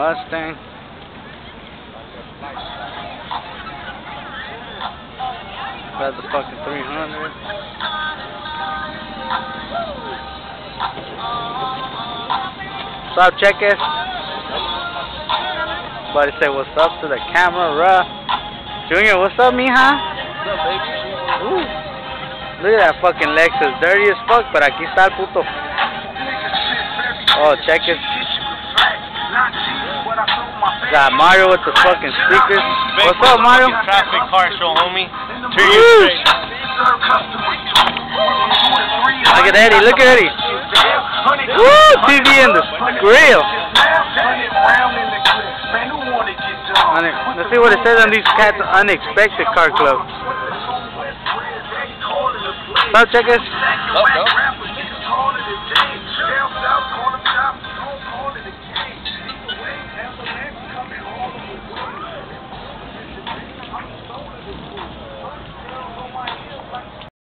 Mustang. Got the fucking 300. What's up, checkers? Buddy say what's up to the camera. Junior, what's up, mija? What's up, baby? Ooh. Look at that fucking Lexus, dirty as fuck, pero aquí está el puto. Oh, checkers. Got Mario with the fucking speakers. What's up, Mario? Traffic car show, homie. 2 years Woo! straight. Look at Eddie, look at Eddie. Woo! TV in the grill. Let's see what it says on these cats' unexpected car club. What's up, checkers? Up, go.